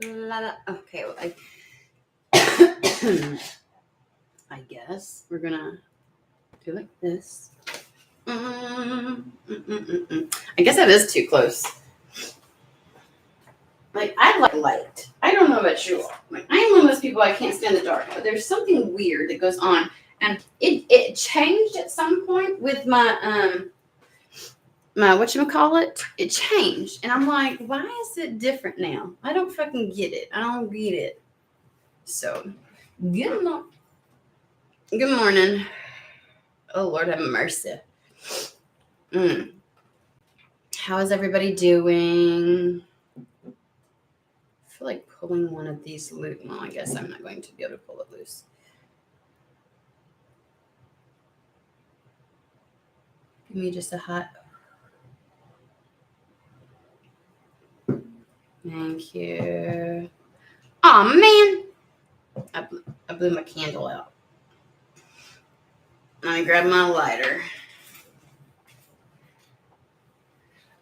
Okay, well, I guess we're gonna do like this. I guess that is too close. Like, I like light. I don't know about you all. Like, I am one of those people, I can't stand the dark, but there's something weird that goes on. And it changed at some point with my whatchamacallit. It changed. And I'm like, why is it different now? I don't fucking get it. I don't get it. So, good morning. Oh, Lord have mercy. How is everybody doing? I feel like pulling one of these loose. Well, I guess I'm not going to be able to pull it loose. Give me just a hot. Thank you. Oh man, I blew my candle out. Let me grab my lighter.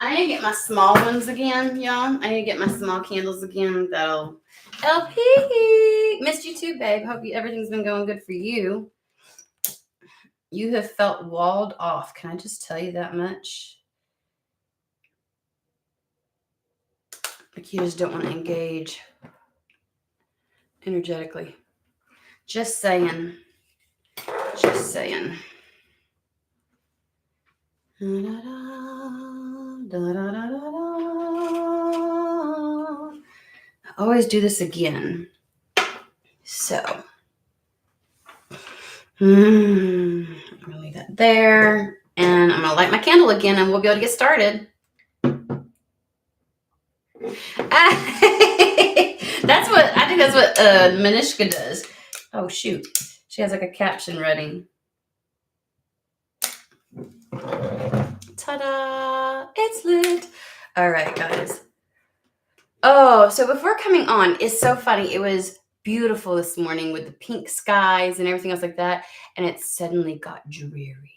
I need to get my small ones again, y'all. I need to get my small candles again. That'll LP. Missed you too, babe. Hope everything's been going good for you. You have felt walled off. Can I just tell you that much? Like you just don't want to engage energetically. Just saying. Just saying. I always do this again. So, I'm going to leave that there. And I'm going to light my candle again and we'll be able to get started. I think that's what Manishka does. Oh, shoot. She has like a caption ready. Ta-da! It's lit. All right, guys. Oh, so before coming on, it's so funny. It was beautiful this morning with the pink skies and everything else like that. And it suddenly got dreary.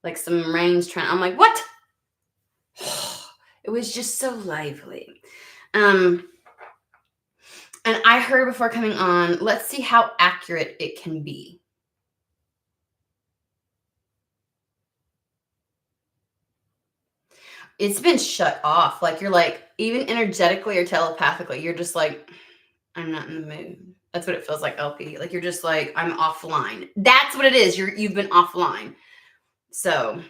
Like some rain's trying. I'm like, what? It was just so lively. And I heard before coming on, let's see how accurate it can be. It's been shut off. Like you're like, even energetically or telepathically, you're just like, I'm not in the mood. That's what it feels like, LP. Like you're just like, I'm offline. That's what it is. You've been offline. So,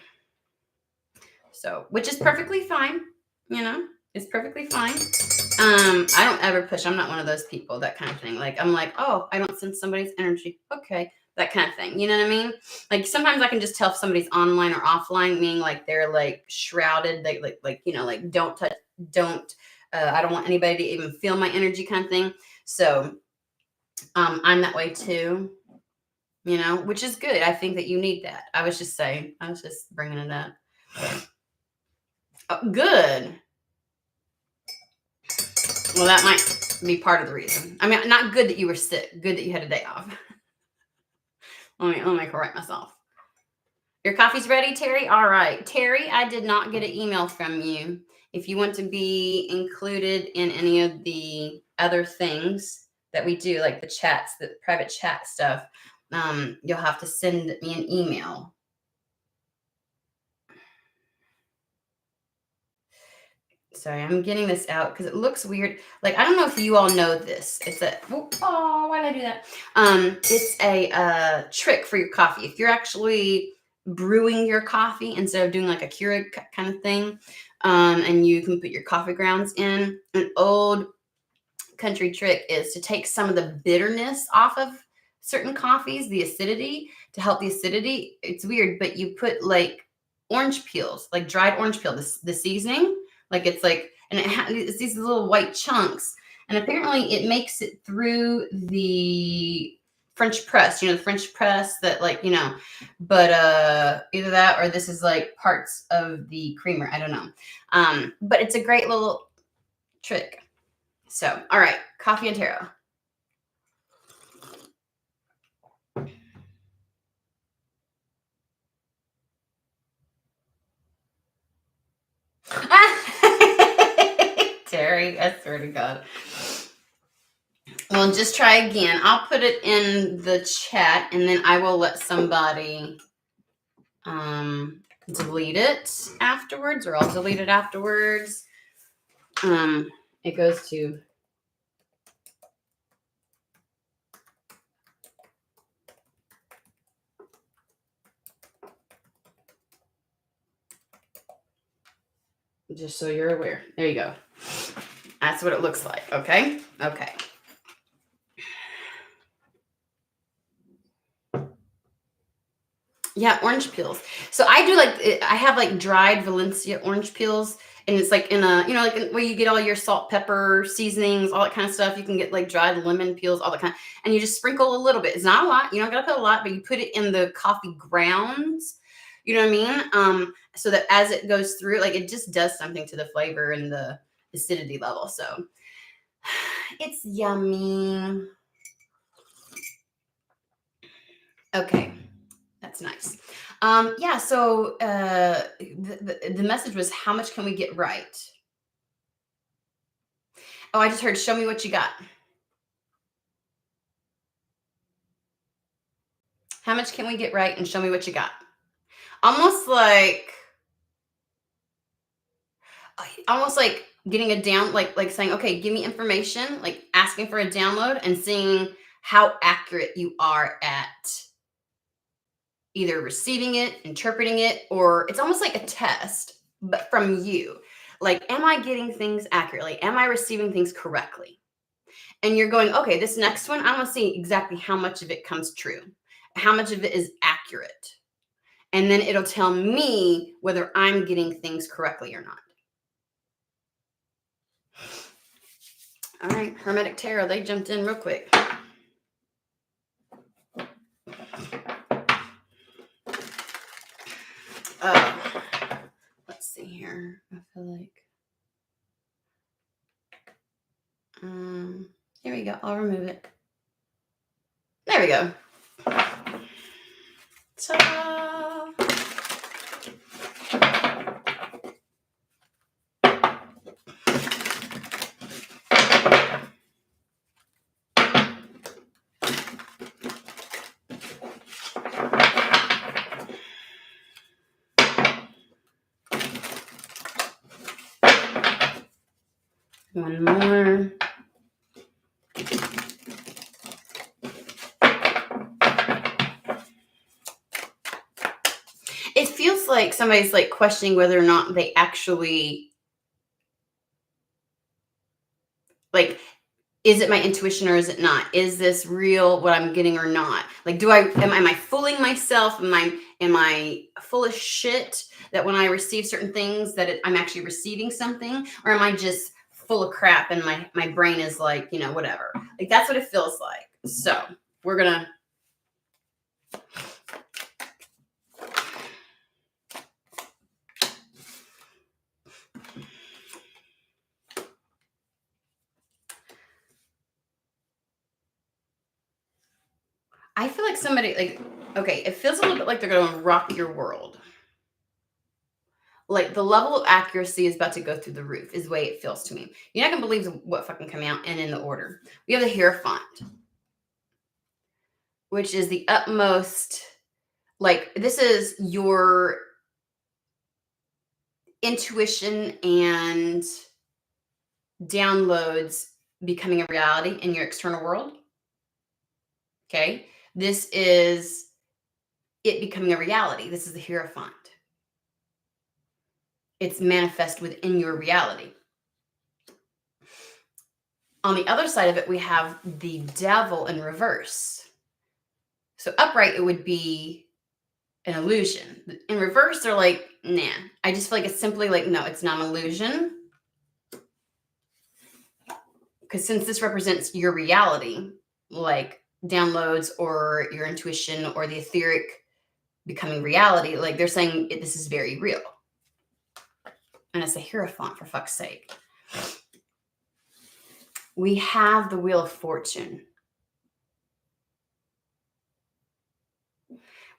which is perfectly fine. You know, it's perfectly fine. I don't ever push. I'm not one of those people, that kind of thing. Like, I'm like, oh, I don't sense somebody's energy. Okay. That kind of thing. You know what I mean? Like sometimes I can just tell if somebody's online or offline, meaning like they're like shrouded, like, you know, like don't touch, I don't want anybody to even feel my energy kind of thing. So, I'm that way too, you know, which is good. I think that you need that. I was just bringing it up. Oh, good. Well, that might be part of the reason. I mean, not good that you were sick. Good that you had a day off. Let me correct myself. Your coffee's ready, Terry? All right. Terry, I did not get an email from you. If you want to be included in any of the other things that we do, like the chats, the private chat stuff, you'll have to send me an email. Sorry, I'm getting this out because it looks weird. Like, I don't know if you all know this. It's a, oh, why did I do that? It's a trick for your coffee. If you're actually brewing your coffee instead of doing like a Keurig kind of thing, and you can put your coffee grounds in, an old country trick is to take some of the bitterness off of certain coffees, the acidity, to help the acidity. It's weird, but you put like orange peels, like dried orange peel, the seasoning. Like it's like, and it's these little white chunks. And apparently it makes it through the French press, you know, the French press that like, you know, but either that or this is like parts of the creamer. I don't know. But it's a great little trick. So, all right, coffee and taro. scary. I swear to God. Well, just try again. I'll put it in the chat, and then I will let somebody delete it afterwards, or I'll delete it afterwards. It goes to just so you're aware. There you go. That's what it looks like. Okay. Okay. Yeah, orange peels. So I do I have like dried Valencia orange peels, and it's like in a, like where you get all your salt, pepper, seasonings, all that kind of stuff. You can get like dried lemon peels, all that kind, and you just sprinkle a little bit. It's not a lot. You don't gotta put a lot, but you put it in the coffee grounds. You know what I mean? So that as it goes through, like it just does something to the flavor and the acidity level. So it's yummy. Okay. That's nice. Yeah, so the message was, how much can we get right? Oh, I just heard, show me what you got. How much can we get right, and show me what you got? Almost like getting a down, like saying, okay, give me information, like asking for a download and seeing how accurate you are at either receiving it, interpreting it, or it's almost like a test, but from you. Like, am I getting things accurately? Am I receiving things correctly? And you're going, okay, this next one, I want to see exactly how much of it comes true, how much of it is accurate. And then it'll tell me whether I'm getting things correctly or not. All right, Hermetic Tarot, they jumped in real quick. Let's see here. I feel like, here we go. I'll remove it. There we go. Ta-da! One more. It feels like somebody's like questioning whether or not they actually, like, is it my intuition or is it not? Is this real, what I'm getting or not? Like, am I fooling myself? Am I full of shit that when I receive certain things that I'm actually receiving something? Or am I just full of crap and my brain is like, whatever. Like, that's what it feels like. So we're gonna I feel like somebody, like, okay, it feels a little bit like they're going to rock your world. Like, the level of accuracy is about to go through the roof, is the way it feels to me. You're not going to believe what fucking come out and in the order. We have the Hierophant, which is the utmost, like, this is your intuition and downloads becoming a reality in your external world. Okay? This is it becoming a reality. This is the Hierophant. It's manifest within your reality. On the other side of it, we have the Devil in reverse. So upright, it would be an illusion. In reverse, they're like, nah. I just feel like it's simply like, no, it's not an illusion. Because since this represents your reality, like downloads or your intuition or the etheric becoming reality, like they're saying this is very real. And it's a Hierophant, for fuck's sake. We have the Wheel of Fortune,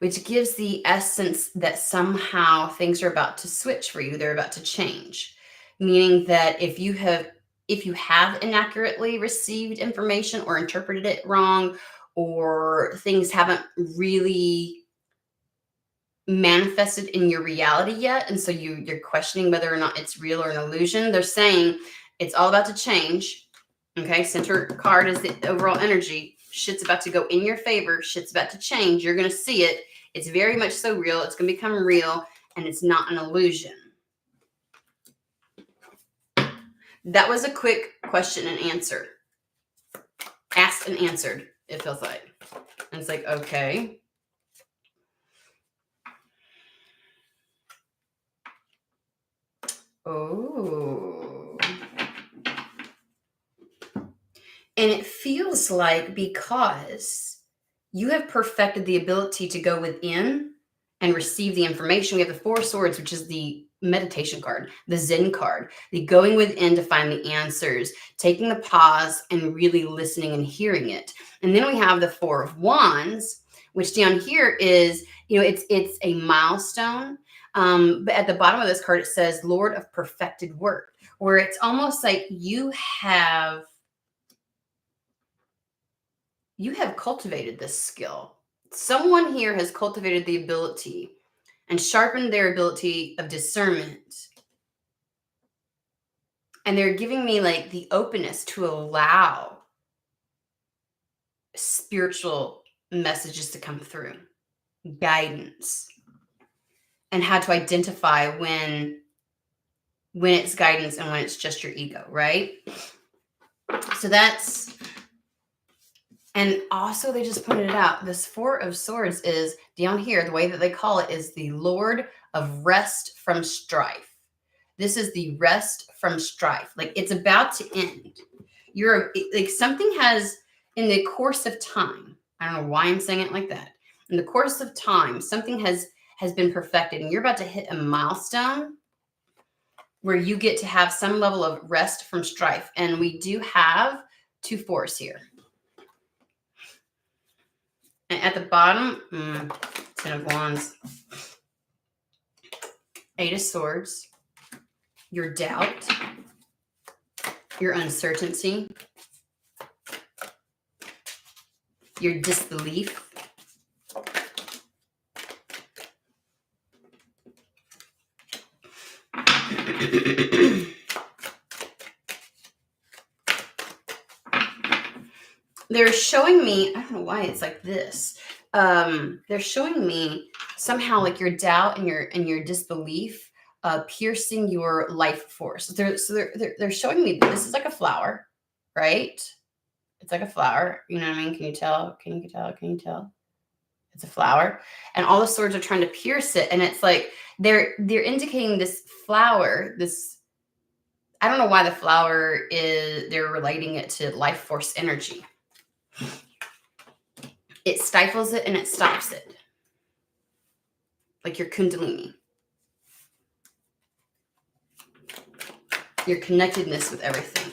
which gives the essence that somehow things are about to switch for you. They're about to change. Meaning that if if you have inaccurately received information or interpreted it wrong, or things haven't really manifested in your reality yet, and so you're questioning whether or not it's real or an illusion. They're saying it's all about to change. Okay, center card is the overall energy. Shit's about to go in your favor. Shit's about to change. You're going to see it. It's very much so real. It's going to become real, and it's not an illusion. That was a quick question and answer. Asked and answered, it feels like. And it's like, okay. Oh. And it feels like because you have perfected the ability to go within and receive the information. We have the Four of Swords, which is the meditation card, the Zen card, the going within to find the answers, taking the pause and really listening and hearing it. And then we have the Four of Wands, which down here is, it's a milestone. But at the bottom of this card, it says Lord of Perfected Work, where it's almost like you have cultivated this skill. Someone here has cultivated the ability and sharpened their ability of discernment. And they're giving me like the openness to allow spiritual messages to come through, guidance, and how to identify when it's guidance and when it's just your ego, right? So that's, and also they just pointed it out, this Four of Swords is down here. The way that they call it is the Lord of Rest from Strife. This is the rest from strife. Like it's about to end. You're like, something has, in the course of time, I don't know why I'm saying it like that. In the course of time, something has been perfected, and you're about to hit a milestone where you get to have some level of rest from strife. And we do have two fours here. And at the bottom, Ten of Wands, Eight of Swords, your doubt, your uncertainty, your disbelief, they're showing me, I don't know why it's like this. They're showing me somehow like your doubt and your disbelief piercing your life force. They're showing me this is like a flower, right? It's like a flower. You know what I mean? Can you tell? Can you tell? It's a flower. And all the swords are trying to pierce it. And it's like they're indicating this flower, this, I don't know why the flower is, they're relating it to life force energy. It stifles it and it stops it. Like your kundalini. Your connectedness with everything.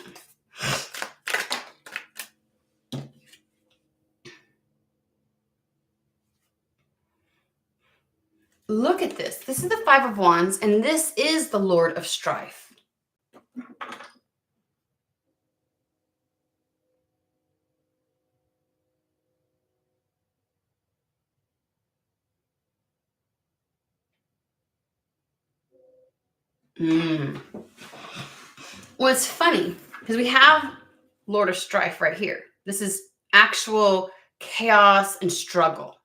Look at this. This is the Five of Wands, and this is the Lord of Strife. Well, it's funny because we have Lord of Strife right here. This is actual chaos and struggle.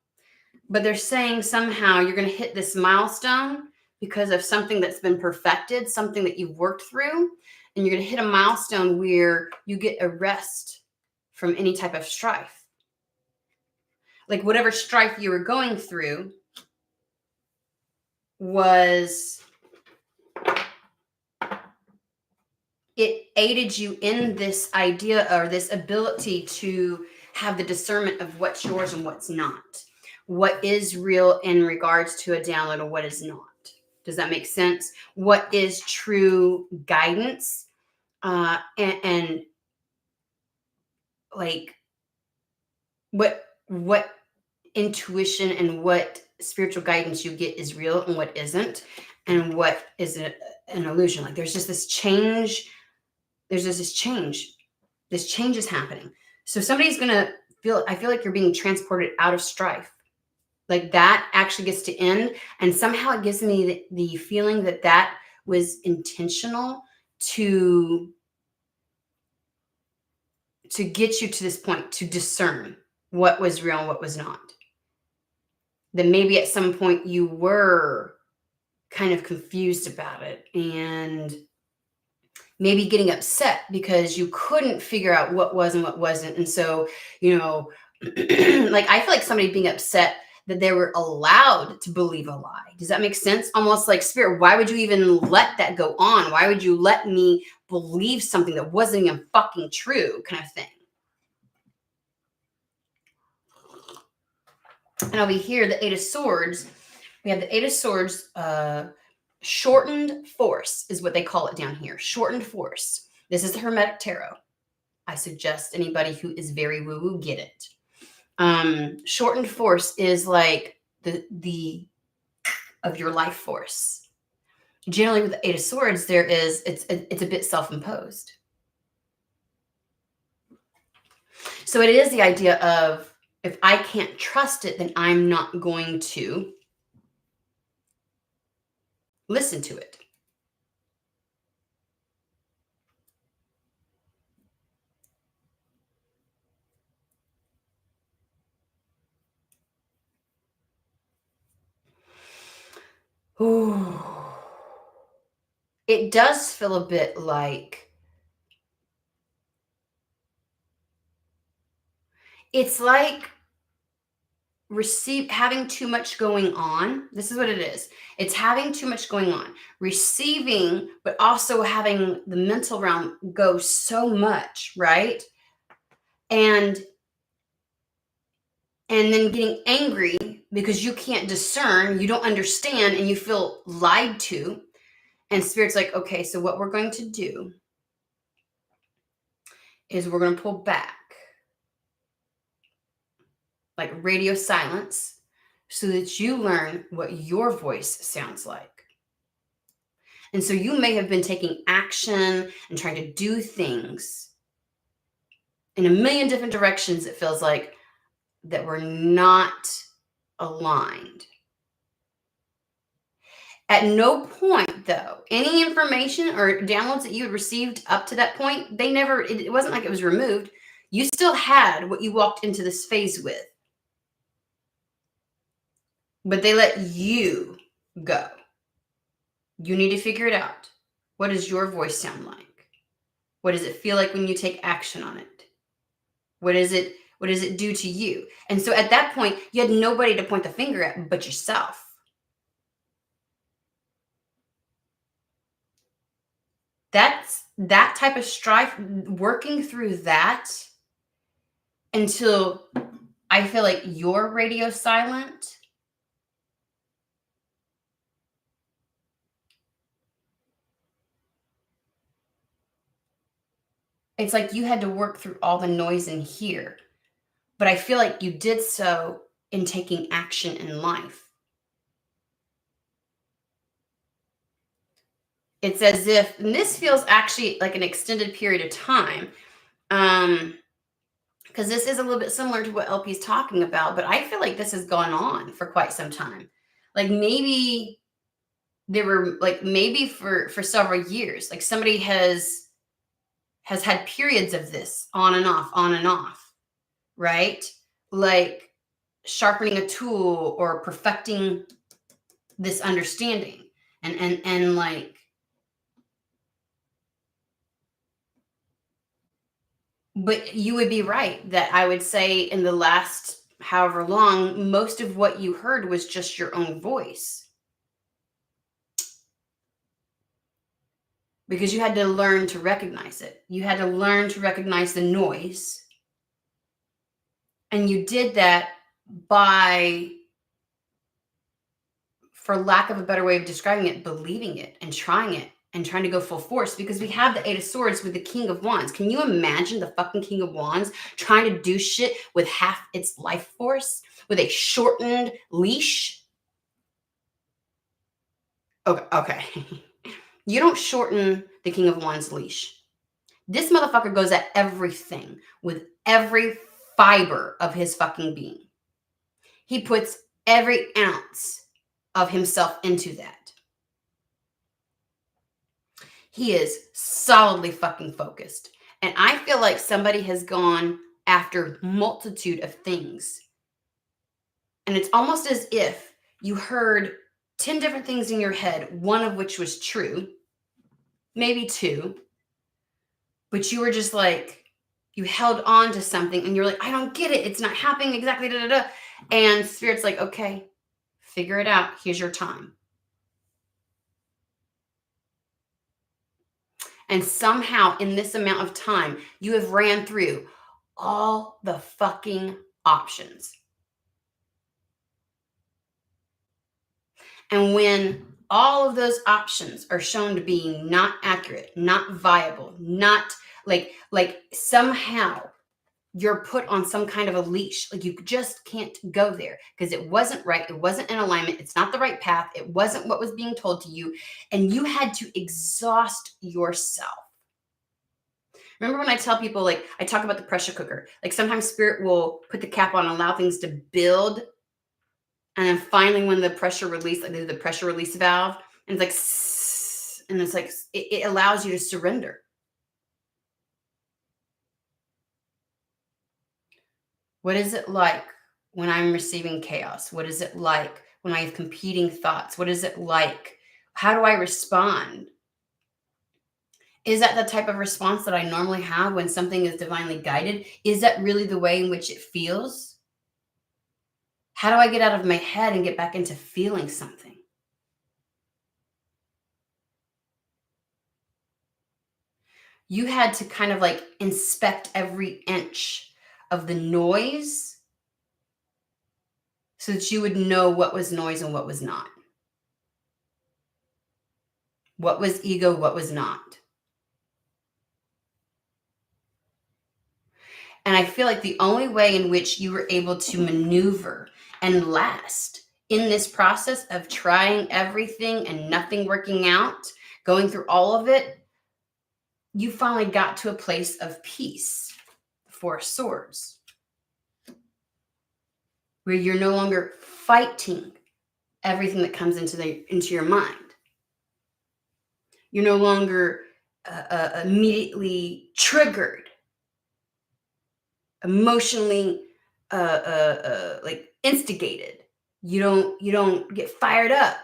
But they're saying somehow you're going to hit this milestone because of something that's been perfected, something that you've worked through, and you're going to hit a milestone where you get a rest from any type of strife. Like whatever strife you were going through it aided you in this idea or this ability to have the discernment of what's yours and what's not. What is real in regards to a download and what is not. Does that make sense? What is true guidance and like what intuition and what spiritual guidance you get is real and what isn't, and what is an illusion. Like there's just this change. there's this change. This change is happening. So somebody's going to I feel like you're being transported out of strife. Like that actually gets to end. And somehow it gives me the feeling that that was intentional to get you to this point, to discern what was real and what was not. That maybe at some point you were kind of confused about it and maybe getting upset because you couldn't figure out what was and what wasn't. And so, like I feel like somebody being upset that they were allowed to believe a lie. Does that make sense? Almost like, Spirit, why would you even let that go on? Why would you let me believe something that wasn't even fucking true, kind of thing? And over here, the Eight of Swords, we have the Eight of Swords, shortened force is what they call it down here. Shortened force. This is the Hermetic Tarot. I suggest anybody who is very woo-woo get it. Shortened force is like the of your life force. Generally with the Eight of Swords, it's a bit self-imposed. So it is the idea of, if I can't trust it, then I'm not going to listen to it. Ooh. It does feel a bit like, it's like having too much going on. This is what it is. It's having too much going on. Receiving, but also having the mental realm go so much, right? And then getting angry because you can't discern, you don't understand, and you feel lied to. And Spirit's like, okay, so what we're going to do is we're going to pull back, like radio silence, so that you learn what your voice sounds like. And so you may have been taking action and trying to do things in a million different directions, it feels like, that were not aligned. At no point, though, any information or downloads that you had received up to that point, it wasn't like it was removed. You still had what you walked into this phase with. But they let you go. You need to figure it out. What does your voice sound like? What does it feel like when you take action on it? What does it do to you? And so at that point, you had nobody to point the finger at but yourself. That's that type of strife, working through that until I feel like you're radio silent. It's like you had to work through all the noise in here. But I feel like you did so in taking action in life. It's as if, and this feels actually like an extended period of time, because this is a little bit similar to what LP is talking about, but I feel like this has gone on for quite some time. Like maybe for several years, like somebody has had periods of this on and off, right? Like sharpening a tool or perfecting this understanding and like, but you would be right that I would say in the last however long, most of what you heard was just your own voice. Because you had to learn to recognize it. You had to learn to recognize the noise. And you did that by, for lack of a better way of describing it, believing it and trying it and trying to go full force, because we have the Eight of Swords with the King of Wands. Can you imagine the fucking King of Wands trying to do shit with half its life force with a shortened leash? Okay. You don't shorten the King of Wands leash. This motherfucker goes at everything with every fiber of his fucking being. He puts every ounce of himself into that. He is solidly fucking focused. And I feel like somebody has gone after multitude of things. And it's almost as if you heard 10 different things in your head, one of which was true, maybe two, but you were just like, you held on to something and you're like, I don't get it. It's not happening exactly. Da, da, da. And Spirit's like, okay, figure it out. Here's your time. And somehow in this amount of time, you have ran through all the fucking options. And when all of those options are shown to be not accurate, not viable, not like somehow you're put on some kind of a leash, like you just can't go there because it wasn't right, it wasn't in alignment, it's not the right path, it wasn't what was being told to you, and you had to exhaust yourself. Remember when I tell people, like, I talk about the pressure cooker, like sometimes Spirit will put the cap on and allow things to build, and then finally when the pressure release, like they do the pressure release valve, and it's like, and it's like it allows you to surrender. What is it like when I'm receiving chaos? What is it like when I have competing thoughts? What is it like? How do I respond? Is that the type of response that I normally have when something is divinely guided? Is that really the way in which it feels? How do I get out of my head and get back into feeling something? You had to kind of like inspect every inch of the noise so that you would know what was noise and what was not. What was ego, what was not. And I feel like the only way in which you were able to maneuver and last in this process of trying everything and nothing working out, going through all of it, you finally got to a place of peace, Four of Swords, where you're no longer fighting everything that comes into your mind. You're no longer immediately triggered, emotionally like instigated. You don't get fired up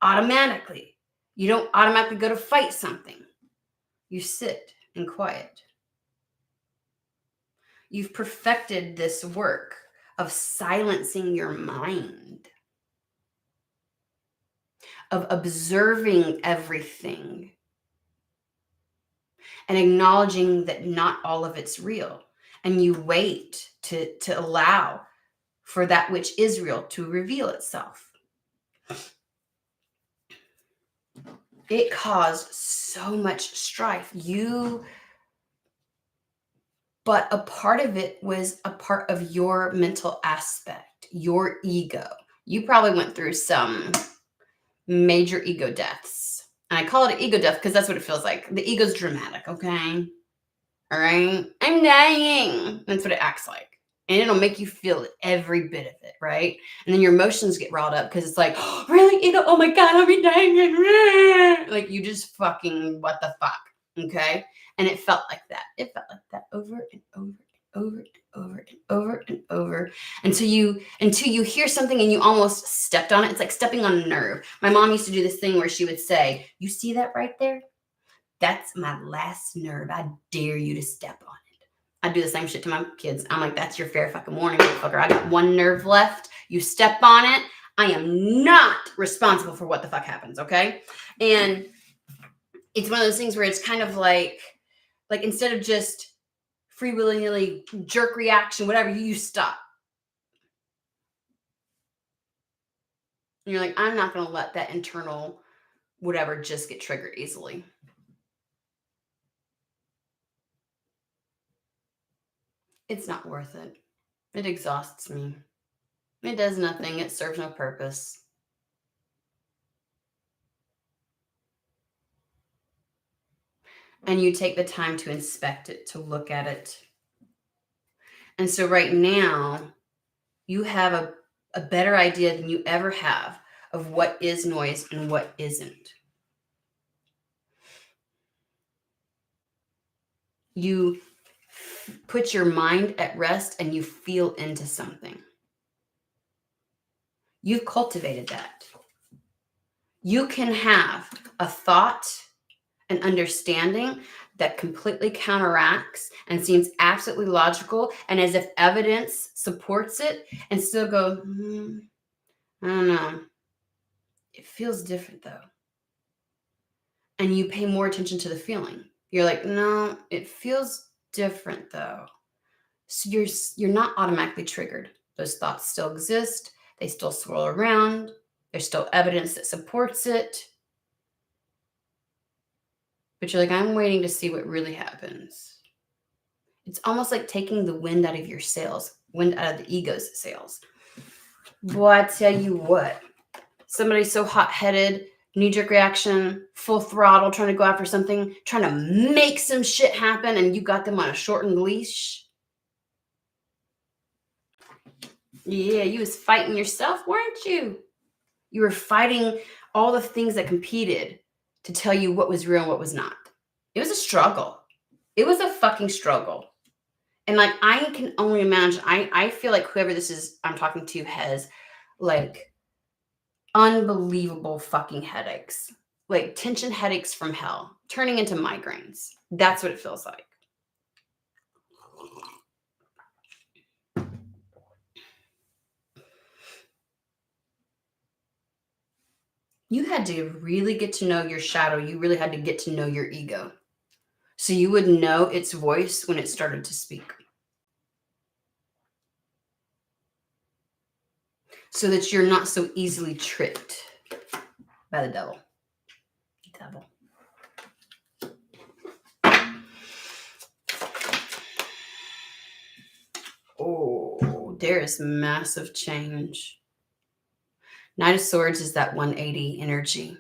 automatically. You don't automatically go to fight something. You sit in quiet. You've perfected this work of silencing your mind, of observing everything and acknowledging that not all of it's real. And you wait to allow for that which is real to reveal itself. It caused so much strife. But a part of it was a part of your mental aspect, your ego. You probably went through some major ego deaths. And I call it an ego death because that's what it feels like. The ego's dramatic, okay? All right? I'm dying. That's what it acts like. And it'll make you feel every bit of it, right? And then your emotions get riled up because it's like, oh, really, ego? Oh my God, I'll be dying. Like you just fucking, what the fuck? Okay? And it felt like that. It felt like that over and over and over and over and over and over until you hear something and you almost stepped on it. It's like stepping on a nerve. My mom used to do this thing where she would say, you see that right there? That's my last nerve. I dare you to step on it. I do the same shit to my kids. I'm like, that's your fair fucking warning, motherfucker. I got one nerve left. You step on it. I am not responsible for what the fuck happens, okay? And it's one of those things where it's kind of like instead of just free willingly jerk reaction, whatever, you stop. And you're like, I'm not going to let that internal whatever just get triggered easily. It's not worth it. It exhausts me. It does nothing. It serves no purpose. and you take the time to inspect it, to look at it. And so right now, you have a better idea than you ever have of what is noise and what isn't. You put your mind at rest and you feel into something. You've cultivated that. You can have a thought, an understanding that completely counteracts and seems absolutely logical and as if evidence supports it, and still go, I don't know. It feels different though. And you pay more attention to the feeling. You're like, no, it feels different though. So you're not automatically triggered. Those thoughts still exist. They still swirl around. There's still evidence that supports it. But you're like, I'm waiting to see what really happens. It's almost like taking the wind out of your sails, wind out of the ego's sails. Boy, I tell you what, somebody so hot-headed, knee-jerk reaction, full throttle, trying to go after something, trying to make some shit happen, and you got them on a shortened leash. Yeah, you was fighting yourself, weren't you? You were fighting all the things that competed to tell you what was real and what was not. It was a struggle. It was a fucking struggle. And like, I can only imagine, I feel like whoever this is I'm talking to has like unbelievable fucking headaches, like tension headaches from hell, turning into migraines. That's what it feels like. You had to really get to know your shadow. You really had to get to know your ego. So you would know its voice when it started to speak. So that you're not so easily tricked by the devil. Devil. Oh, there is massive change. Knight of Swords is that 180 energy.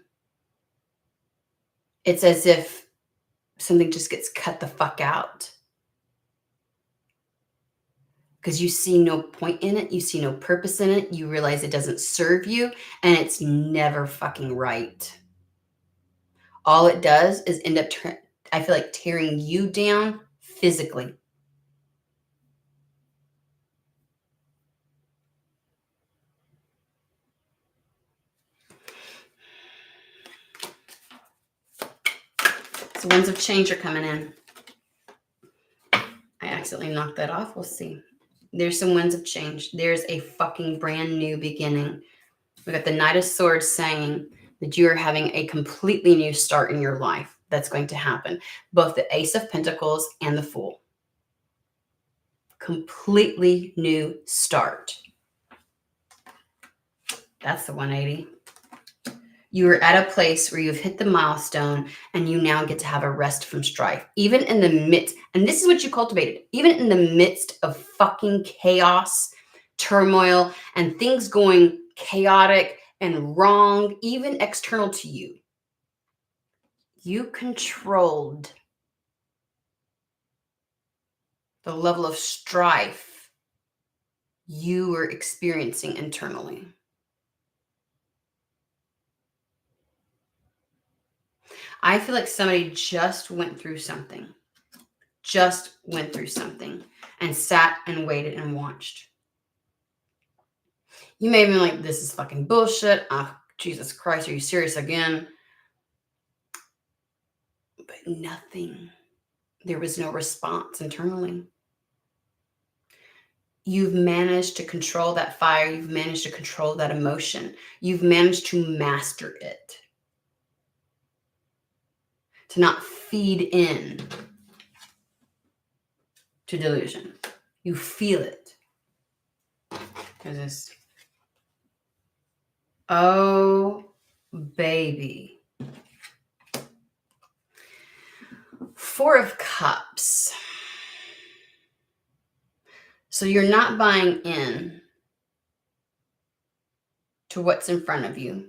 It's as if something just gets cut the fuck out. Because you see no point in it. You see no purpose in it. You realize it doesn't serve you. And it's never fucking right. All it does is end up, I feel like, tearing you down physically. So winds of change are coming in. I accidentally knocked that off. We'll see. There's some winds of change. There's a fucking brand new beginning. We got the Knight of Swords saying that you are having a completely new start in your life. That's going to happen. Both the Ace of Pentacles and the Fool. Completely new start. That's the 180. You are at a place where you've hit the milestone and you now get to have a rest from strife. Even in the midst, and this is what you cultivated, even in the midst of fucking chaos, turmoil, and things going chaotic and wrong, even external to you, you controlled the level of strife you were experiencing internally. I feel like somebody just went through something, and sat and waited and watched. You may have been like, this is fucking bullshit. Oh, Jesus Christ, are you serious again? But nothing. There was no response internally. You've managed to control that fire. You've managed to control that emotion. You've managed to master it. To not feed in to delusion. You feel it. There's this. Oh, baby. Four of Cups. So you're not buying in to what's in front of you.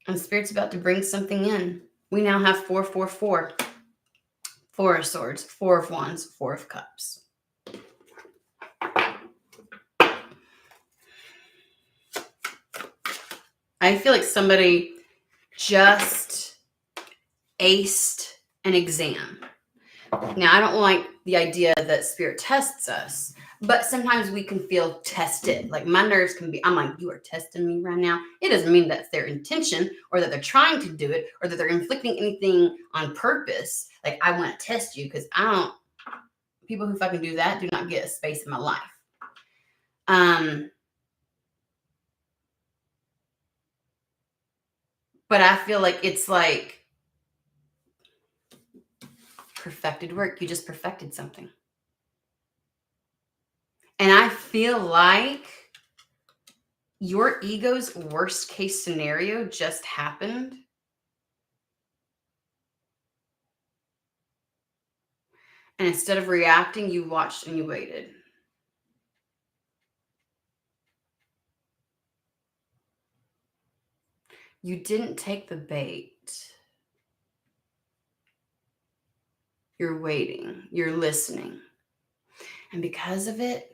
And Spirit's about to bring something in. We now have 444. Four of Swords, Four of Wands, Four of Cups. I feel like somebody just aced an exam. Now, I don't like the idea that spirit tests us, but sometimes we can feel tested. Like my nerves can be, I'm like, you are testing me right now. It doesn't mean that's their intention or that they're trying to do it or that they're inflicting anything on purpose. Like, I want to test you because people who fucking do that do not get a space in my life. But I feel like it's like perfected work. You just perfected something. And I feel like your ego's worst case scenario just happened. And instead of reacting, you watched and you waited. You didn't take the bait. You're waiting. You're listening. And because of it,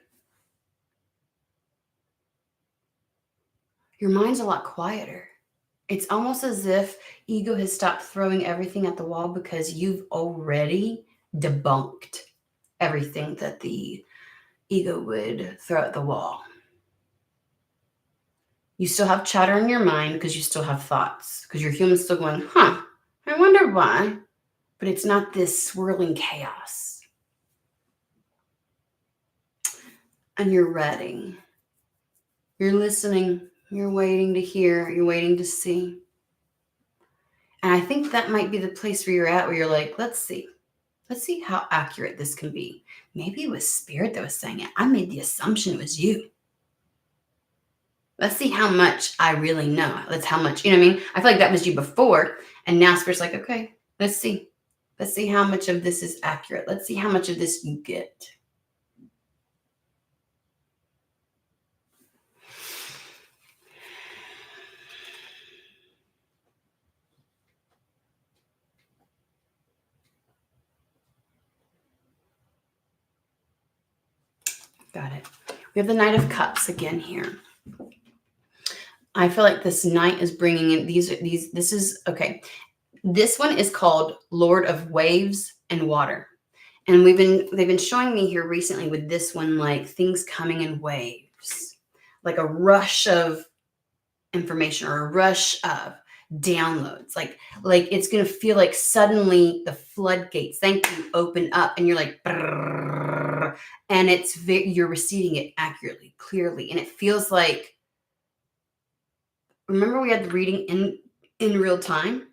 your mind's a lot quieter. It's almost as if ego has stopped throwing everything at the wall because you've already debunked everything that the ego would throw at the wall. You still have chatter in your mind because you still have thoughts, because your human's still going, I wonder why. But it's not this swirling chaos. And you're ready. You're listening. You're waiting to hear. You're waiting to see. And I think that might be the place where you're at, where you're like, let's see. Let's see how accurate this can be. Maybe it was spirit that was saying it. I made the assumption it was you. Let's see how much I really know. Let's how much, you know what I mean? I feel like that was you before. And now spirit's like, okay, let's see. Let's see how much of this is accurate. Let's see how much of this you get. Got it. We have the Knight of Cups again here. I feel like this Knight is bringing in this is, okay. This one is called Lord of Waves and Water. And they've been showing me here recently with this one, like things coming in waves, like a rush of information or a rush of downloads. Like it's going to feel like suddenly the floodgates, thank you, open up and you're like, and you're receiving it accurately, clearly. And it feels like, remember we had the reading in real time?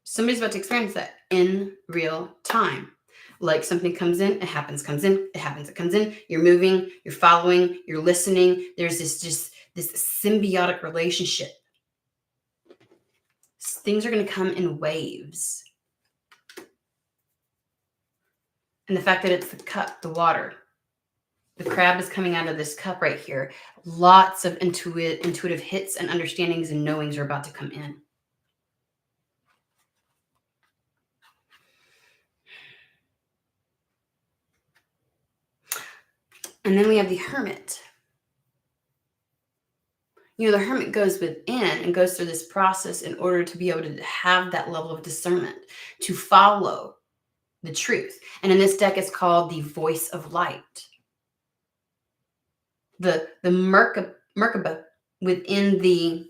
Somebody's about to experience that in real time. Like something comes in, it happens, comes in, it happens, it comes in. You're moving, you're following, you're listening. There's this symbiotic relationship. Things are going to come in waves. And the fact that it's the cup, the water, the crab is coming out of this cup right here. Lots of intuitive hits and understandings and knowings are about to come in. And then we have the Hermit. You know, the Hermit goes within and goes through this process in order to be able to have that level of discernment, to follow the truth. And in this deck, it's called the Voice of Light. The Merkaba within the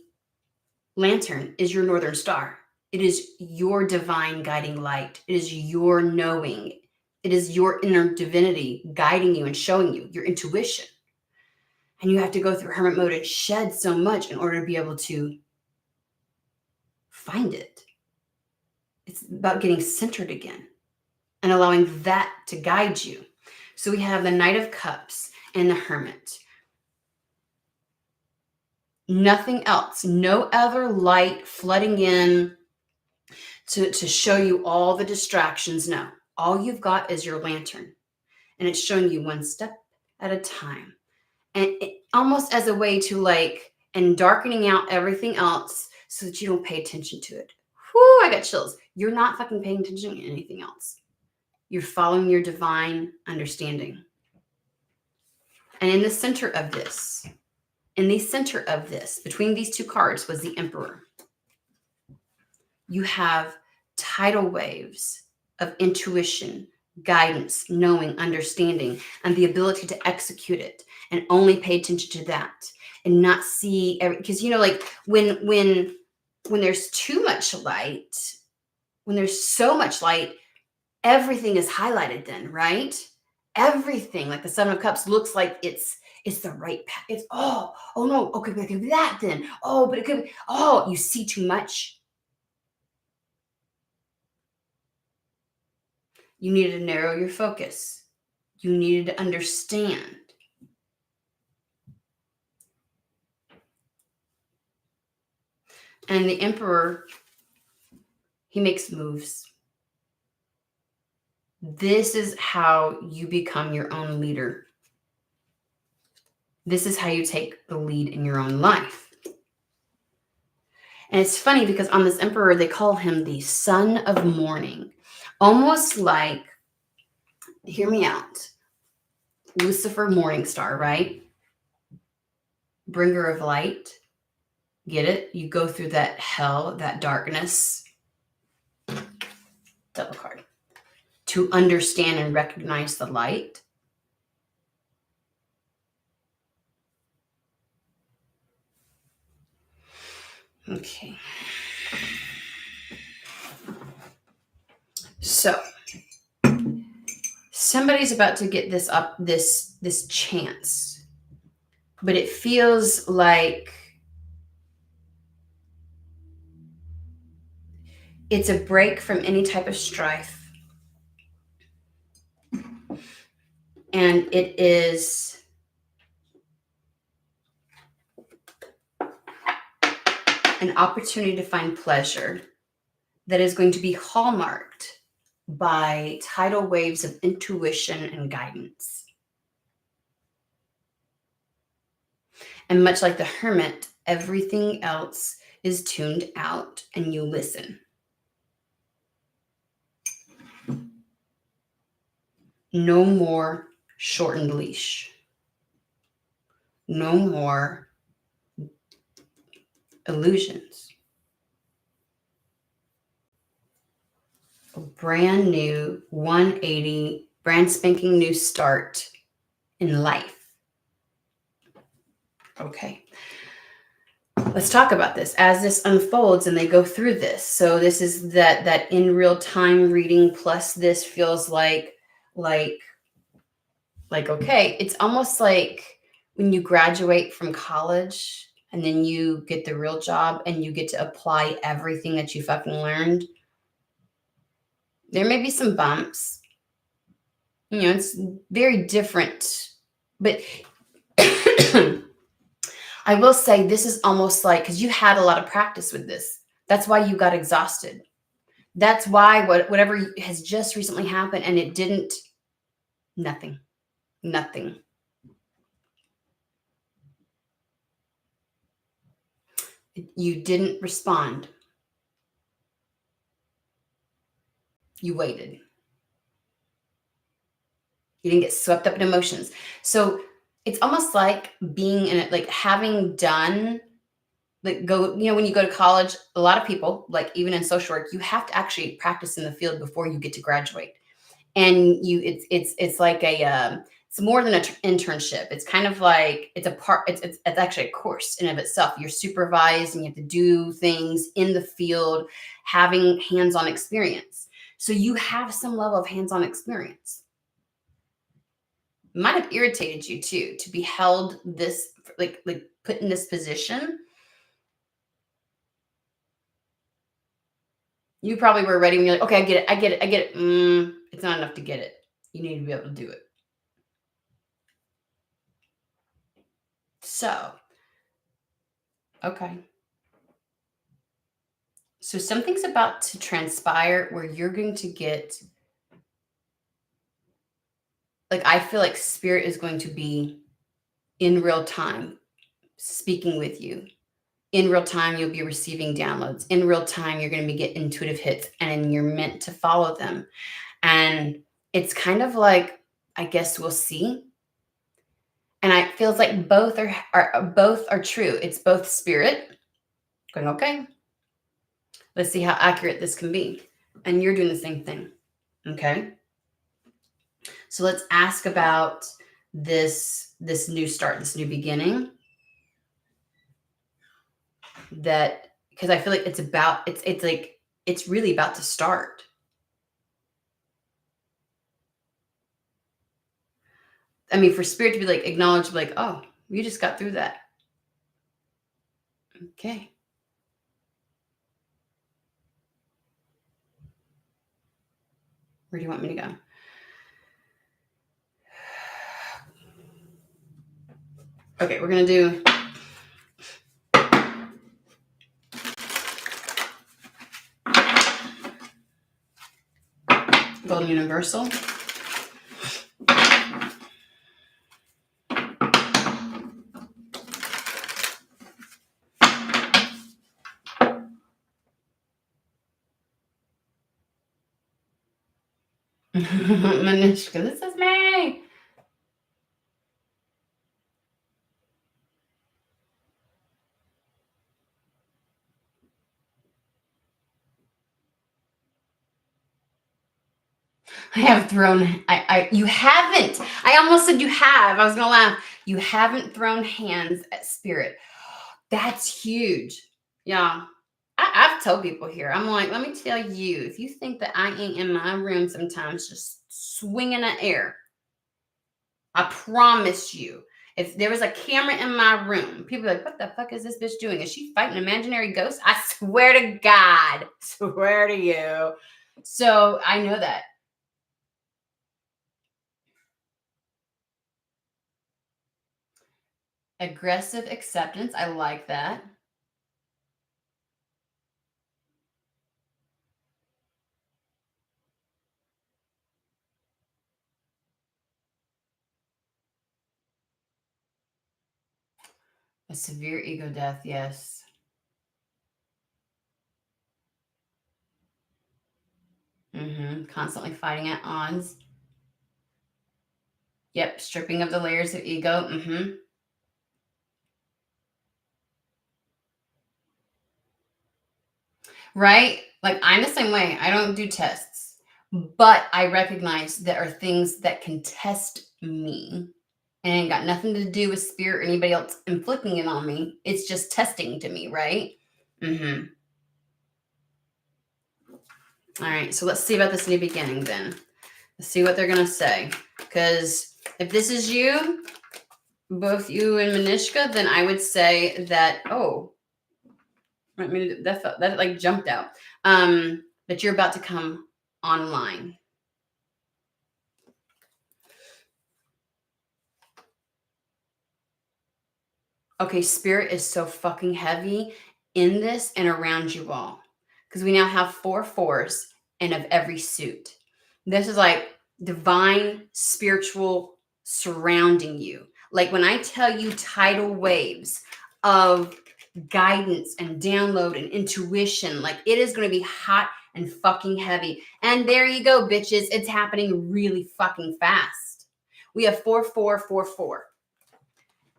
lantern is your northern star. It is your divine guiding light. It is your knowing. It is your inner divinity guiding you and showing you your intuition. And you have to go through hermit mode and shed so much in order to be able to find it. It's about getting centered again and allowing that to guide you. So we have the Knight of Cups and the Hermit. Nothing else, no other light flooding in to show you all the distractions. No, all you've got is your lantern. And it's showing you one step at a time. And almost as a way to and darkening out everything else so that you don't pay attention to it. Whoo, I got chills. You're not fucking paying attention to anything else. You're following your divine understanding. And in the center of this, between these two cards was the Emperor. You have tidal waves of intuition, guidance, knowing, understanding, and the ability to execute it, and only pay attention to that and not see because like when there's too much light, when there's so much light, everything is highlighted then, right? Everything, like the Seven of Cups, looks like it's the right path. It's oh no, okay, but it could be that then. Oh, but it could be, you see too much. You needed to narrow your focus. You needed to understand. And the Emperor, he makes moves. This is how you become your own leader. This is how you take the lead in your own life. And it's funny because on this Emperor, they call him the Son of Morning. Almost like, hear me out, Lucifer, morning star, right? Bringer of light. Get it? You go through that hell, that darkness. Double card. To understand and recognize the light. Okay. So somebody's about to get this chance, but it feels like it's a break from any type of strife. And it is an opportunity to find pleasure that is going to be hallmarked by tidal waves of intuition and guidance. And much like the Hermit, everything else is tuned out and you listen. No more shortened leash. No more illusions. A brand new 180, brand spanking new start in life. Okay. Let's talk about this as this unfolds and they go through this. So this is that in real time reading, plus this feels like okay, it's almost like when you graduate from college and then you get the real job and you get to apply everything that you fucking learned. There may be some bumps. It's very different. But I will say this is almost like, because you had a lot of practice with this. That's why you got exhausted. That's why whatever has just recently happened and it didn't, nothing. You didn't respond. You waited. You didn't get swept up in emotions. So it's almost like being in it, like having done, like when you go to college, a lot of people, like even in social work, you have to actually practice in the field before you get to graduate. And it's like it's more than an internship. It's kind of like it's actually a course in of itself. You're supervised and you have to do things in the field, having hands-on experience. So you have some level of hands-on experience. Might have irritated you too to be held this like put in this position. You probably were ready when you're like, okay, I get it. It's not enough to get it. You need to be able to do it. So, okay. So something's about to transpire where you're going to get, like, I feel like spirit is going to be in real time speaking with you. In real time, you'll be receiving downloads. In real time, you're going to get intuitive hits and you're meant to follow them. And It's kind of like, I guess we'll see. And it feels like both are true. It's both spirit going, okay, let's see how accurate this can be. And you're doing the same thing. Okay. So let's ask about this new start, this new beginning. That because I feel like it's like it's really about to start. I mean, for spirit to be like acknowledged, like, oh, you just got through that. Okay. Where do you want me to go? Okay, we're gonna do Golden Universal. Manishka, this is me. I have thrown. You haven't. I almost said you have. I was gonna laugh. You haven't thrown hands at spirit. That's huge. Yeah. I've told people here, I'm like, let me tell you, if you think that I ain't in my room sometimes just swinging the air, I promise you, if there was a camera in my room, people are like, what the fuck is this bitch doing? Is she fighting imaginary ghosts? I swear to God, swear to you. So I know that. Aggressive acceptance. I like that. A severe ego death. Yes. Constantly fighting at odds. Yep. Stripping of the layers of ego. Right? Like I'm the same way. I don't do tests, but I recognize there are things that can test me and it ain't got nothing to do with spirit or anybody else inflicting it on me. It's just testing to me, right? Mm-hmm. All right. So let's see about this new beginning then. Let's see what they're gonna say. Because if this is you, both you and Manishka, then I would say that, oh, I mean that like jumped out. That you're about to come online. Okay, spirit is so fucking heavy in this and around you all. Because we now have 4 4s and of every suit. This is like divine spiritual surrounding you. Like when I tell you tidal waves of guidance and download and intuition, like it is going to be hot and fucking heavy. And there you go, bitches. It's happening really fucking fast. We have 4 4 4 4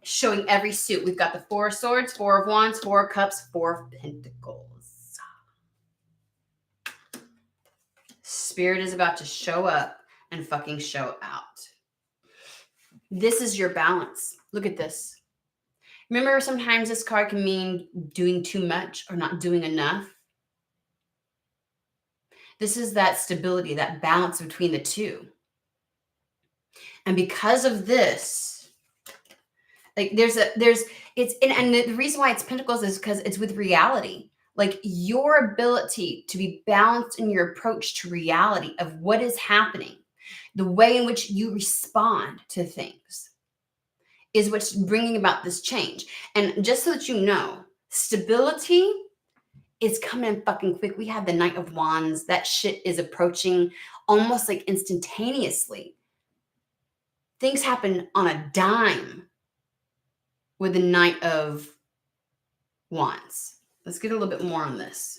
showing every suit. We've got the 4 of Swords, 4 of Wands, 4 of Cups, 4 of Pentacles. Spirit is about to show up and fucking show out. This is your balance. Look at this. Remember, sometimes this card can mean doing too much or not doing enough. This is that stability, that balance between the two. And because of this, like and the reason why it's Pentacles is because it's with reality. Like your ability to be balanced in your approach to reality of what is happening, the way in which you respond to things is what's bringing about this change. And just so that you know, stability is coming in fucking quick. We have the Knight of Wands. That shit is approaching almost like instantaneously. Things happen on a dime with the Knight of Wands. Let's get a little bit more on this.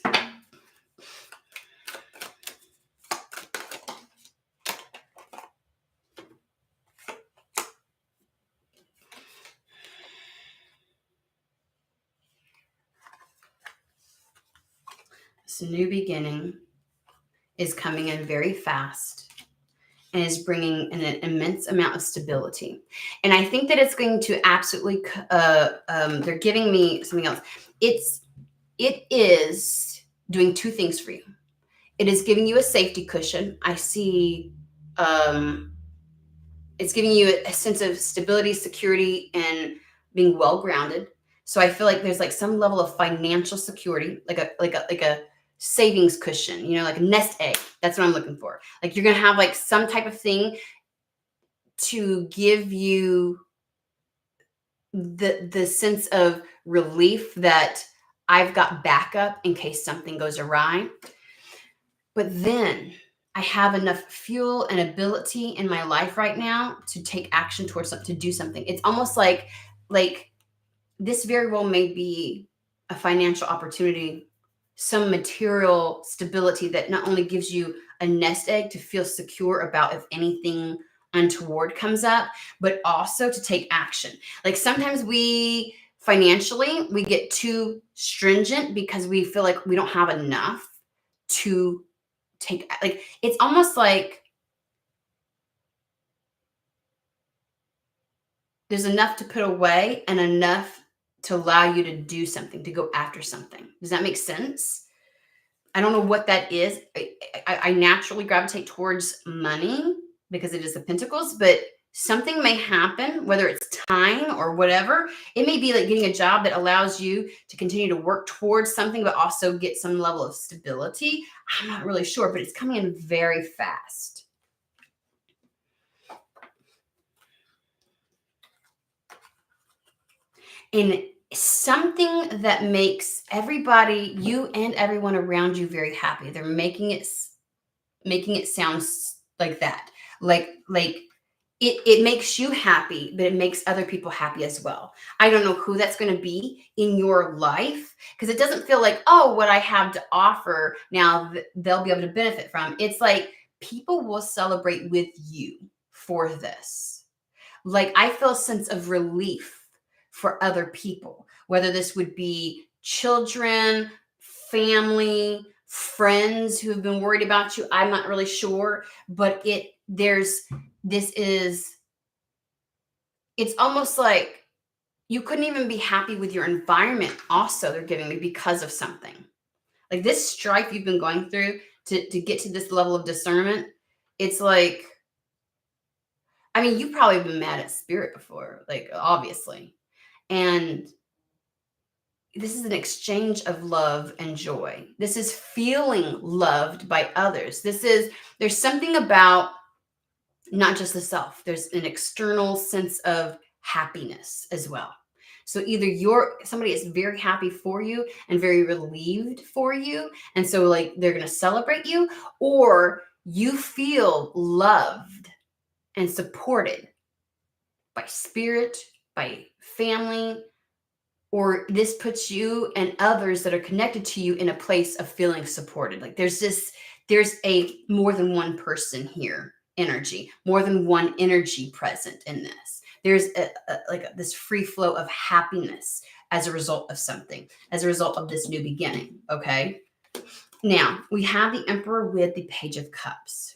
this new beginning is coming in very fast and is bringing an immense amount of stability. And I think that it's going to absolutely, they're giving me something else. It is doing two things for you. It is giving you a safety cushion. I see, it's giving you a sense of stability, security, and being well grounded. So I feel like there's like some level of financial security, like a savings cushion, like a nest egg. That's what I'm looking for. Like you're gonna have like some type of thing to give you the sense of relief that I've got backup in case something goes awry. But then I have enough fuel and ability in my life right now to take action towards something, to do something. It's almost like this very well may be a financial opportunity, some material stability that not only gives you a nest egg to feel secure about if anything untoward comes up, but also to take action. Like sometimes we financially, we get too stringent because we feel like we don't have enough to take, like, it's almost like there's enough to put away and enough to allow you to do something, to go after something. Does that make sense? I don't know what that is. I naturally gravitate towards money because it is the Pentacles, but something may happen, whether it's time or whatever. It may be like getting a job that allows you to continue to work towards something, but also get some level of stability. I'm not really sure, but it's coming in very fast. And something that makes everybody, you and everyone around you, very happy. They're making it sound like that. Like it makes you happy, but it makes other people happy as well. I don't know who that's going to be in your life, because it doesn't feel like, oh, what I have to offer now they'll be able to benefit from. It's like people will celebrate with you for this. Like I feel a sense of relief for other people, whether this would be children, family, friends who have been worried about you. I'm not really sure, but it's almost like you couldn't even be happy with your environment. Also, they're giving me because of something like this strife you've been going through to get to this level of discernment. It's like, I mean, you've probably been mad at spirit before, like obviously. And this is an exchange of love and joy. This is feeling loved by others. There's something about not just the self. There's an external sense of happiness as well. So either somebody is very happy for you and very relieved for you, and so like they're going to celebrate you, or you feel loved and supported by spirit, by family, or this puts you and others that are connected to you in a place of feeling supported. Like there's a more than one person here energy, more than one energy present in this. There's this free flow of happiness as a result of something, as a result of this new beginning. Okay. Now we have the Emperor with the Page of Cups.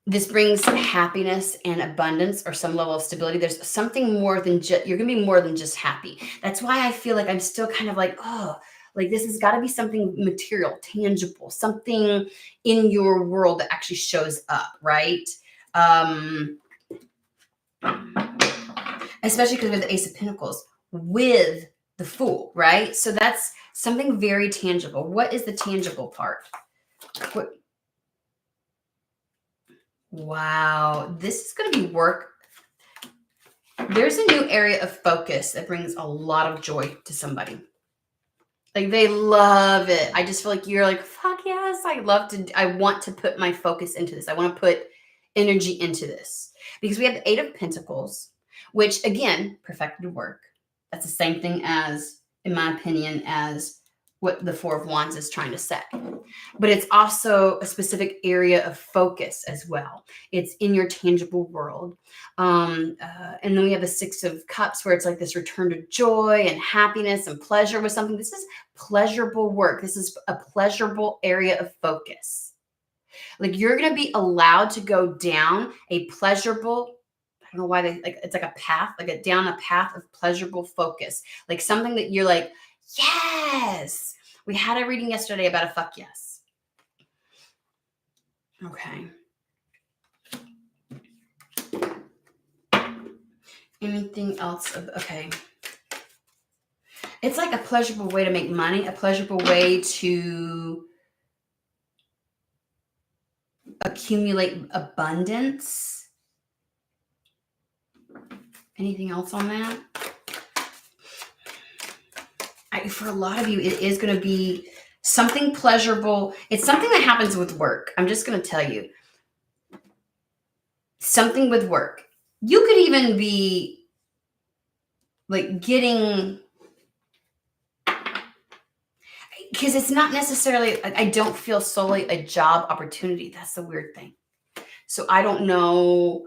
This brings happiness and abundance or some level of stability. There's something more than just, you're going to be more than just happy. That's why I feel like I'm still kind of like, oh, like this has got to be something material, tangible, something in your world that actually shows up, right? Especially because we have the Ace of Pentacles with the Fool, right? So that's something very tangible. What is the tangible part? Wow, this is going to be work. There's a new area of focus that brings a lot of joy to somebody. Like they love it. I just feel like you're like, fuck yes, I want to put my focus into this. I want to put energy into this. Because we have the Eight of Pentacles, which again, perfected work. That's the same thing as, in my opinion, as what the Four of Wands is trying to say. But it's also a specific area of focus as well. It's in your tangible world. And then we have the Six of Cups, where it's like this return to joy and happiness and pleasure with something. This is pleasurable work. This is a pleasurable area of focus. Like, you're going to be allowed to go down a pleasurable, I don't know why it's like a path, down a path of pleasurable focus. Like something that you're like, yes. We had a reading yesterday about a fuck yes. Okay. Anything else? Okay. It's like a pleasurable way to make money, a pleasurable way to accumulate abundance. Anything else on that? For a lot of you, it is going to be something pleasurable. It's something that happens with work. I'm just going to tell you. Something with work. You could even be like getting, because it's not necessarily, I don't feel solely a job opportunity. That's the weird thing. So I don't know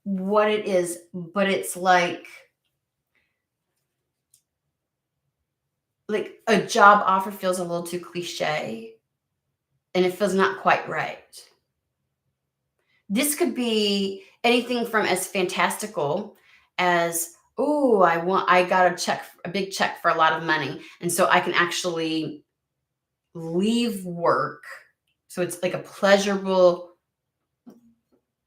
what it is, but it's like a job offer feels a little too cliche, and it feels not quite right. This could be anything from as fantastical as, oh, I got a big check for a lot of money, and so I can actually leave work. So it's like a pleasurable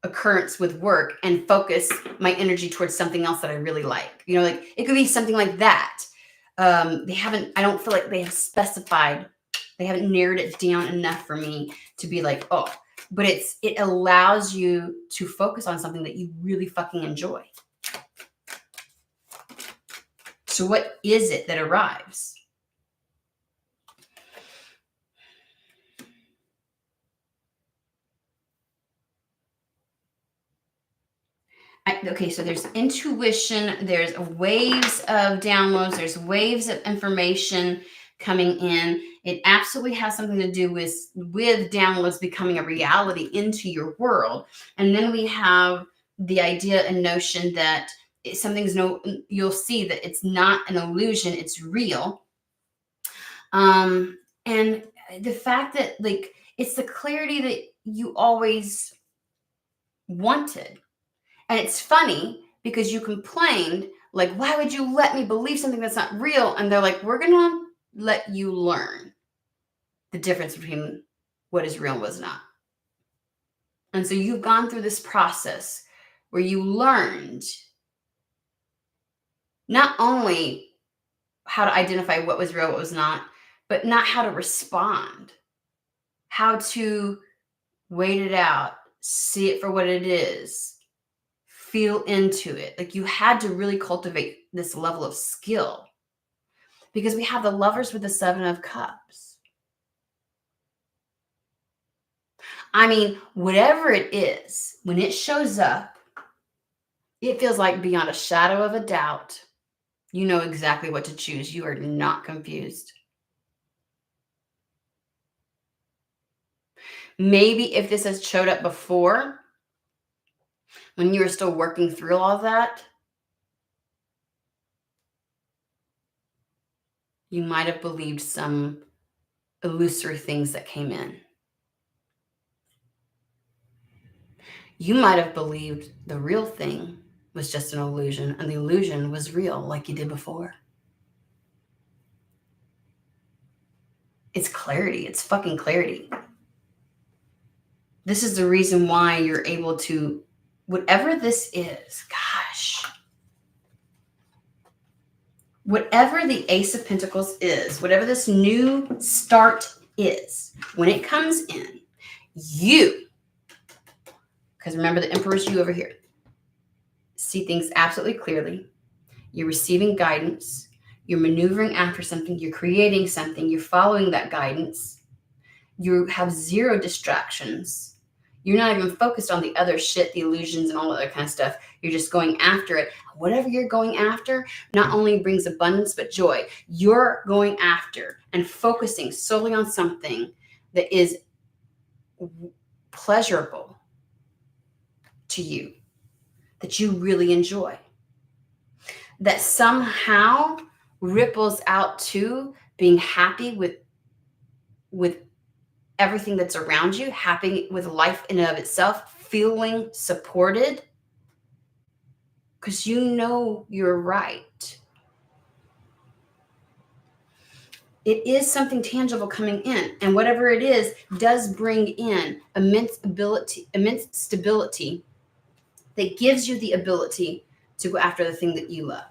occurrence with work and focus my energy towards something else that I really like. Like it could be something like that. I don't feel like they have specified, they haven't narrowed it down enough for me to be like, oh, but it allows you to focus on something that you really fucking enjoy. So what is it that arrives? Okay, so there's intuition, there's waves of downloads, there's waves of information coming in. It absolutely has something to do with downloads becoming a reality into your world. And then we have the idea and notion that you'll see that it's not an illusion, it's real. And the fact that it's the clarity that you always wanted. And it's funny because you complained, like, why would you let me believe something that's not real? And they're like, we're going to let you learn the difference between what is real and what is not. And so you've gone through this process where you learned not only how to identify what was real, what was not, but not how to respond, how to wait it out, see it for what it is, feel into it. Like, you had to really cultivate this level of skill, because we have the Lovers with the Seven of Cups. I mean, whatever it is, when it shows up, it feels like beyond a shadow of a doubt, you know exactly what to choose. You are not confused. Maybe if this has showed up before, when you were still working through all of that, you might have believed some illusory things that came in. You might have believed the real thing was just an illusion, and the illusion was real, like you did before. It's clarity. It's fucking clarity. This is the reason why you're able to, whatever this is, gosh, whatever the Ace of Pentacles is, whatever this new start is, when it comes in, because remember, the Emperor's you over here, see things absolutely clearly. You're receiving guidance. You're maneuvering after something. You're creating something. You're following that guidance. You have zero distractions. You're not even focused on the other shit, the illusions and all that other kind of stuff. You're just going after it. Whatever you're going after not only brings abundance, but joy. You're going after and focusing solely on something that is pleasurable to you, that you really enjoy, that somehow ripples out to being happy with everything that's around you, happy with life in and of itself, feeling supported because you know you're right. It is something tangible coming in, and whatever it is does bring in immense stability that gives you the ability to go after the thing that you love.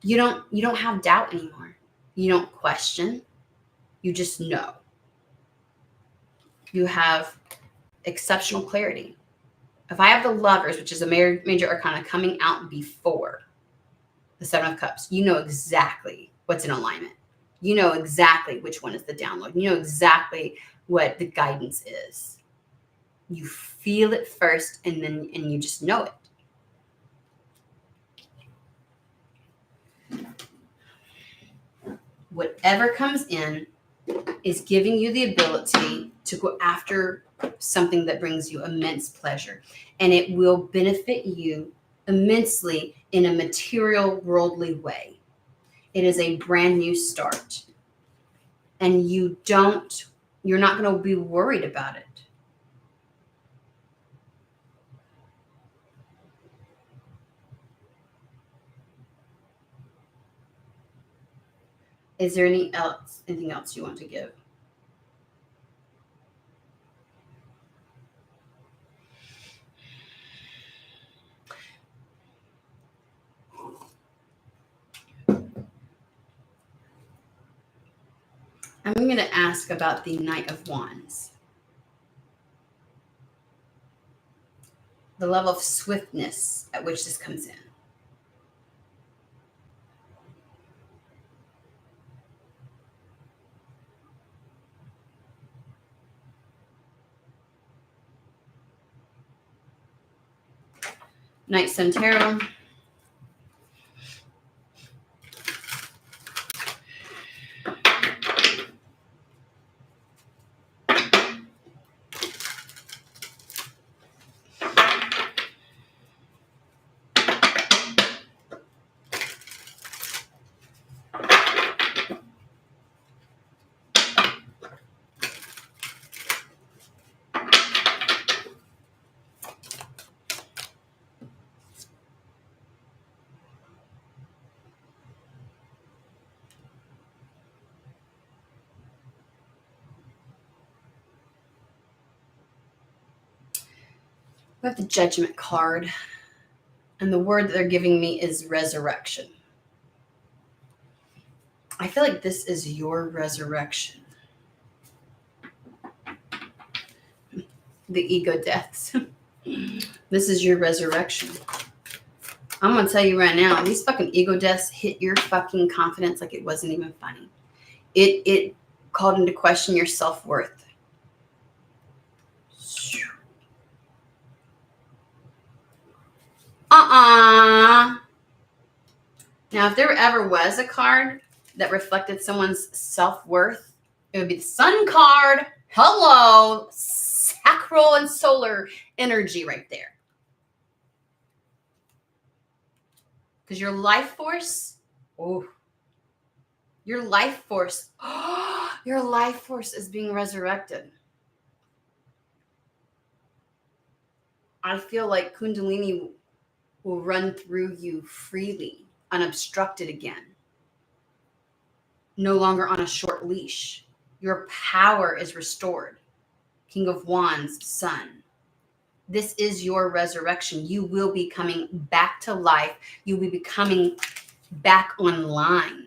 You don't have doubt anymore. You don't question. You just know. You have exceptional clarity. If I have the Lovers, which is a major arcana, coming out before the Seven of Cups, you know exactly what's in alignment. You know exactly which one is the download. You know exactly what the guidance is. You feel it first, and you just know it. Whatever comes in is giving you the ability to go after something that brings you immense pleasure, and it will benefit you immensely in a material, worldly way. It is a brand new start, and you're not going to be worried about it. Is there anything else you want to give? I'm going to ask about the Knight of Wands. The level of swiftness at which this comes in. Knight Sun Tarot. We have the Judgment card, and the word that they're giving me is resurrection. I feel like this is your resurrection. The ego deaths. This is your resurrection. I'm going to tell you right now, these fucking ego deaths hit your fucking confidence like it wasn't even funny. It called into question your self-worth. Now, if there ever was a card that reflected someone's self-worth, it would be the Sun card. Hello, sacral and solar energy right there. Because your life force, your life force is being resurrected. I feel like Kundalini will run through you freely, unobstructed again. No longer on a short leash. Your power is restored. King of Wands, Sun. This is your resurrection. You will be coming back to life. You will be coming back online.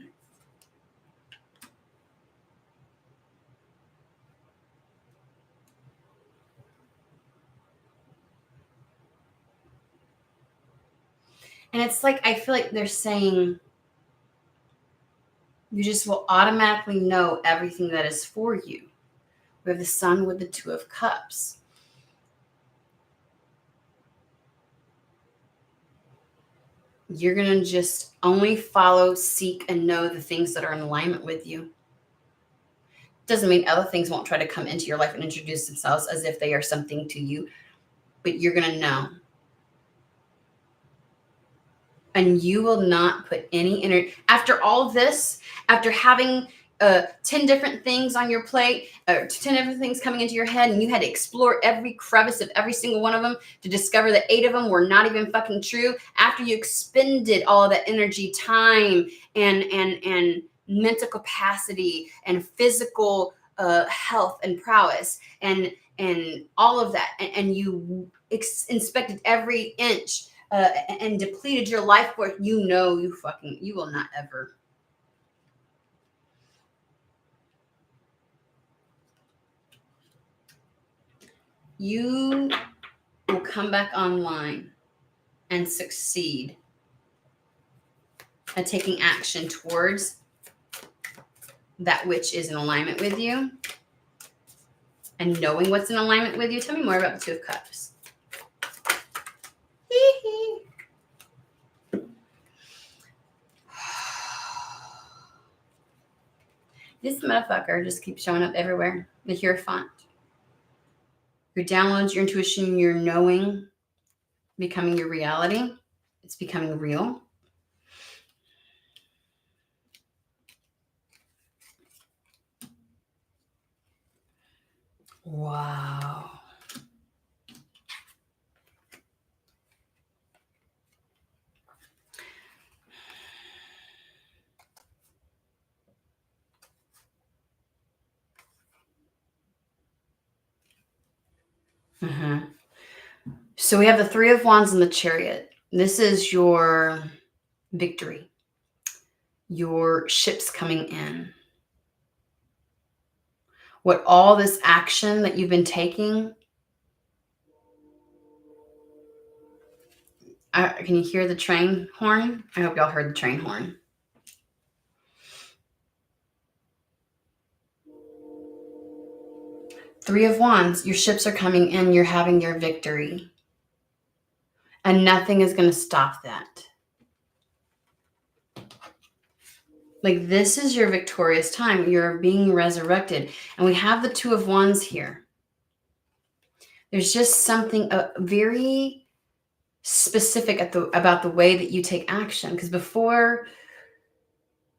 And it's like, I feel like they're saying you just will automatically know everything that is for you. We have the Sun with the Two of Cups. You're going to just only follow, seek, and know the things that are in alignment with you. Doesn't mean other things won't try to come into your life and introduce themselves as if they are something to you, but you're going to know. And you will not put any energy. After all of this, after having 10 different things on your plate, 10 different things coming into your head, and you had to explore every crevice of every single one of them to discover that 8 of them were not even fucking true. After you expended all of that energy, time, and mental capacity, and physical health and prowess, and all of that, and you inspected every inch and depleted your life force, you will not ever. You will come back online and succeed at taking action towards that which is in alignment with you and knowing what's in alignment with you. Tell me more about the Two of Cups. This motherfucker just keeps showing up everywhere. The Hierophant. Your downloads, your intuition, your knowing, becoming your reality. It's becoming real. Wow. Mm-hmm. So we have the Three of Wands and the Chariot. This is your victory. Your ships coming in. What all this action that you've been taking. Can you hear the train horn? I hope y'all heard the train horn. Three of Wands. Your ships are coming in. You're having your victory. And nothing is going to stop that. Like, this is your victorious time. You're being resurrected. And we have the Two of Wands here. There's just something very specific about the way that you take action. Because before,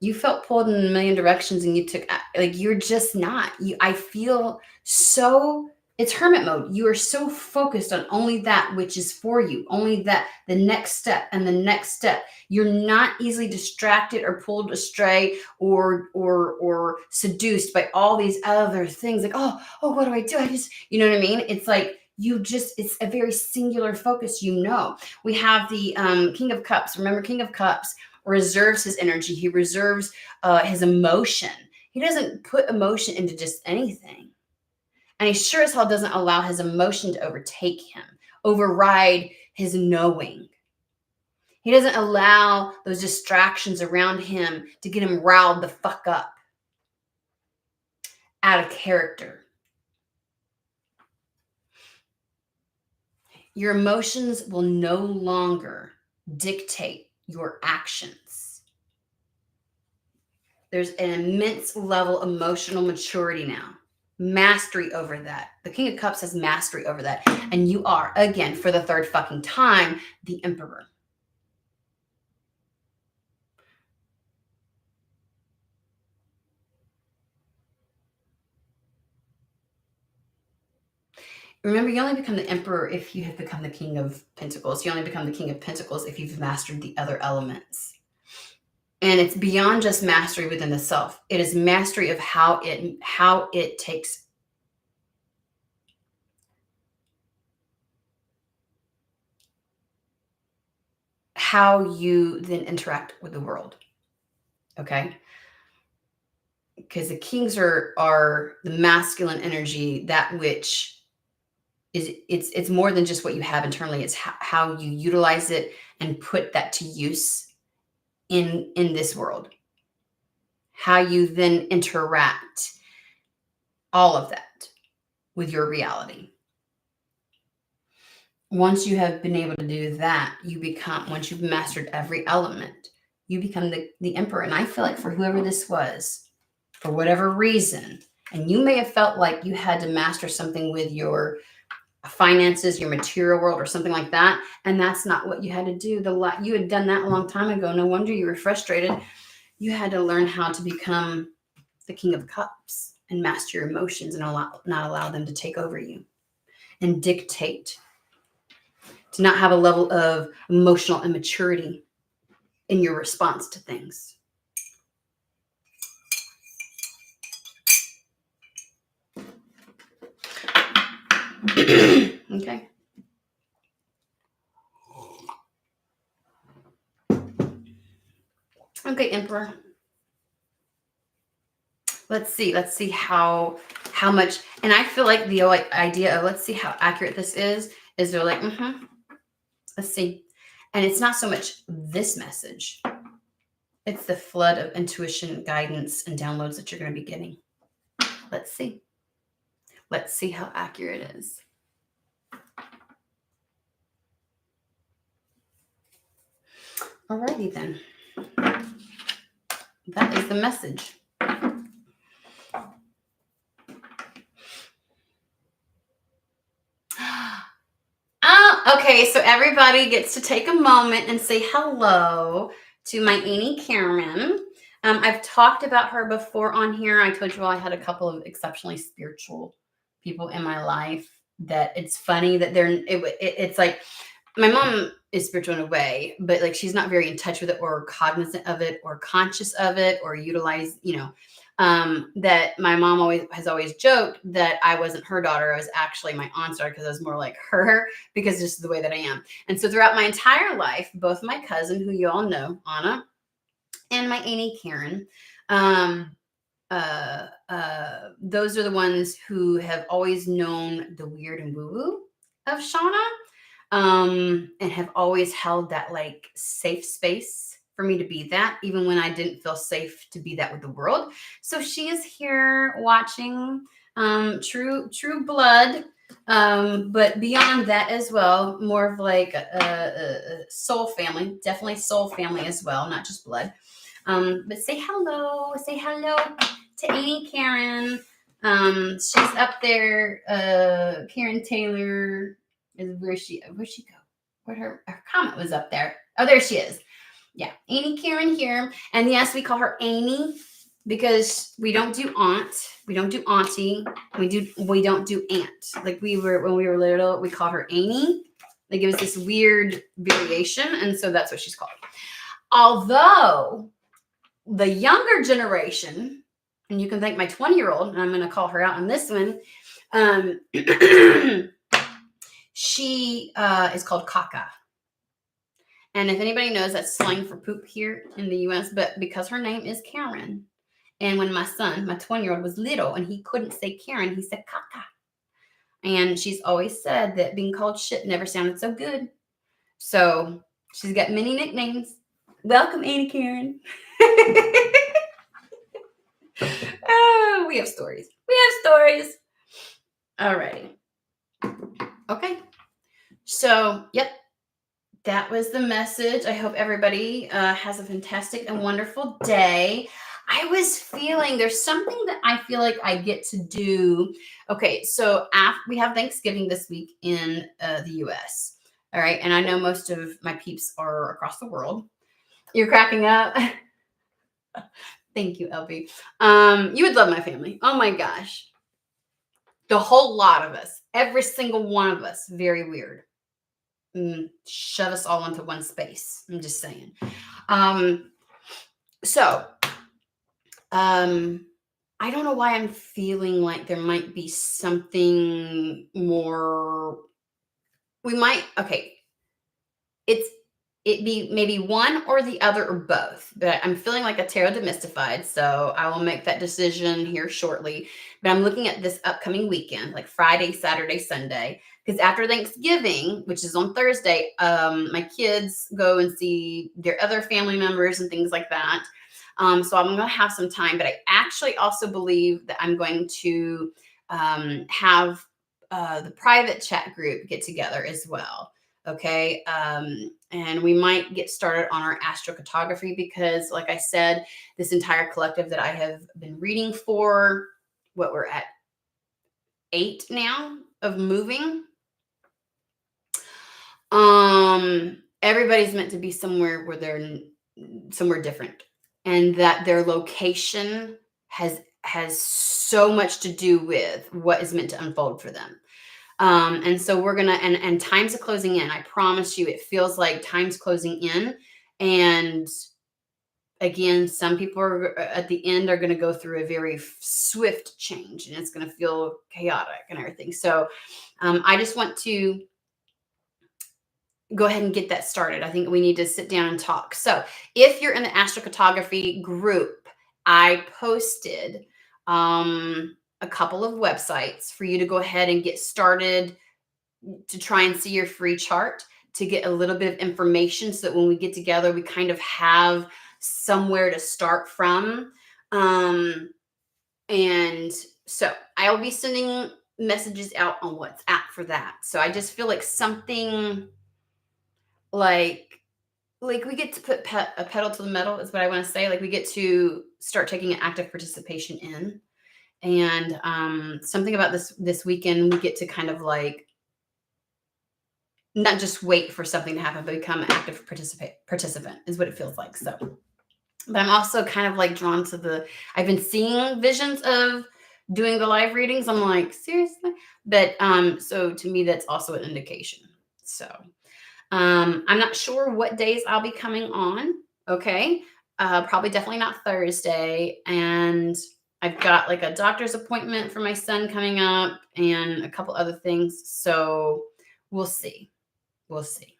you felt pulled in a million directions and you took, like, you're just not. I feel so... It's hermit mode. You are so focused on only that which is for you, only that the next step and the next step. You're not easily distracted or pulled astray or seduced by all these other things. Like, oh, what do I do? You know what I mean? It's like it's a very singular focus. We have the King of Cups. Remember, King of Cups reserves his energy. He reserves his emotion. He doesn't put emotion into just anything. And he sure as hell doesn't allow his emotion to overtake him, override his knowing. He doesn't allow those distractions around him to get him riled the fuck up, out of character. Your emotions will no longer dictate your actions. There's an immense level of emotional maturity now. Mastery over that. The King of Cups has mastery over that. And you are, again, for the third fucking time, the Emperor. Remember, you only become the Emperor if you have become the King of Pentacles. You only become the King of Pentacles if you've mastered the other elements. And it's beyond just mastery within the self. It is mastery of how it takes how you then interact with the world. Okay? Because the kings are the masculine energy, that which is it's more than just what you have internally. It's how you utilize it and put that to use in this world. How you then interact. All of that. with your reality. Once you have been able to do that, once you've mastered every element, you become the emperor. And I feel like for whoever this was, for whatever reason, and you may have felt like you had to master something with your finances, your material world, or something like that, and that's not what you had to do. You had done that a long time ago. No wonder you were frustrated. You had to learn how to become the King of Cups and master your emotions and not allow them to take over you and dictate, to not have a level of emotional immaturity in your response to things. Okay. Okay, Emperor. Let's see how much, and I feel like the idea of let's see how accurate this is they're like, let's see. And it's not so much this message. It's the flood of intuition, guidance, and downloads that you're going to be getting. Let's see. Let's see how accurate it is. Alrighty then. That is the message. Okay, so everybody gets to take a moment and say hello to my Auntie Karen. I've talked about her before on here. I told you all I had a couple of exceptionally spiritual people in my life that it's funny that it's like my mom is spiritual in a way, but like she's not very in touch with it or cognizant of it or conscious of it or utilize, that my mom has always joked that I wasn't her daughter. I was actually my aunt's daughter because I was more like her because just the way that I am. And so throughout my entire life, both my cousin, who you all know, Anna, and my Auntie Karen, those are the ones who have always known the weird and woo-woo of Shauna. And have always held that like safe space for me to be that, even when I didn't feel safe to be that with the world. So she is here watching, true blood, but beyond that as well, more of like a soul family, definitely soul family as well, not just blood. But say hello to Auntie Karen. She's up there. Karen Taylor is where'd she go? What her comment was up there. Oh, there she is. Yeah, Auntie Karen here. And yes, we call her Auntie because we don't do aunt. We don't do auntie. We don't do aunt. Like when we were little, we called her Auntie. Like it was this weird variation. And so that's what she's called. Although the younger generation, and you can thank my 20-year-old, and I'm going to call her out on this one. She is called Caca. And if anybody knows, that's slang for poop here in the US, but because her name is Karen. And when my son, my 20-year-old, was little and he couldn't say Karen, he said Caca. And she's always said that being called shit never sounded so good. So she's got many nicknames. Welcome, Auntie Karen. Oh, we have stories. Alrighty. Okay. So, yep. That was the message. I hope everybody has a fantastic and wonderful day. I was feeling there's something that I feel like I get to do. Okay, so we have Thanksgiving this week in the U.S. All right, and I know most of my peeps are across the world. You're cracking up. Thank you, LB. You would love my family. Oh my gosh. The whole lot of us, every single one of us, very weird. Shove us all into one space. I'm just saying. So, I don't know why I'm feeling like there might be something more. It'd be maybe one or the other or both, but I'm feeling like a tarot demystified. So I will make that decision here shortly. But I'm looking at this upcoming weekend, like Friday, Saturday, Sunday, because after Thanksgiving, which is on Thursday, my kids go and see their other family members and things like that. So I'm going to have some time, but I actually also believe that I'm going to have the private chat group get together as well. Okay. And we might get started on our astrocartography because, like I said, this entire collective that I have been reading for, what we're at 8 now of moving. Everybody's meant to be somewhere where they're somewhere different, and that their location has so much to do with what is meant to unfold for them. And so we're gonna and times are closing in. I promise you, it feels like time's closing in. And again, some people are at the end are gonna go through a very swift change, and it's gonna feel chaotic and everything. So I just want to go ahead and get that started. I think we need to sit down and talk. So if you're in the astrocartography group, I posted a couple of websites for you to go ahead and get started to try and see your free chart, to get a little bit of information so that when we get together, we kind of have somewhere to start from. And so I'll be sending messages out on WhatsApp for that. So I just feel like something like we get to put a pedal to the metal is what I want to say. Like we get to start taking an active participation in. And something about this weekend, we get to kind of like not just wait for something to happen, but become an active participant is what it feels like. So, but I'm also kind of like drawn to I've been seeing visions of doing the live readings. I'm like, seriously? But so to me, that's also an indication. So I'm not sure what days I'll be coming on. Okay. Probably definitely not Thursday. And I've got like a doctor's appointment for my son coming up and a couple other things. So we'll see. We'll see.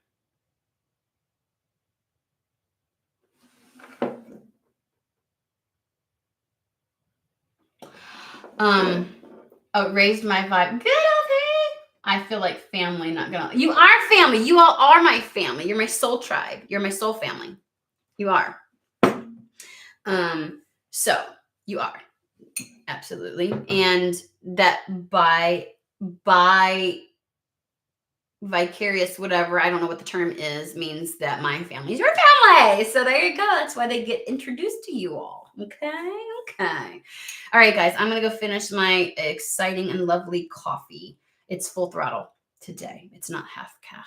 Raised my vibe. Good, okay. I feel like family, not gonna. You are family. You all are my family. You're my soul tribe. You're my soul family. You are. So you are. Absolutely. And that by vicarious, whatever, I don't know what the term is, means that my family is your family. So there you go. That's why they get introduced to you all. Okay. Okay. All right, guys, I'm going to go finish my exciting and lovely coffee. It's full throttle today. It's not half calf.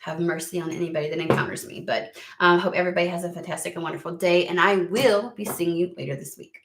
Have mercy on anybody that encounters me. But hope everybody has a fantastic and wonderful day. And I will be seeing you later this week.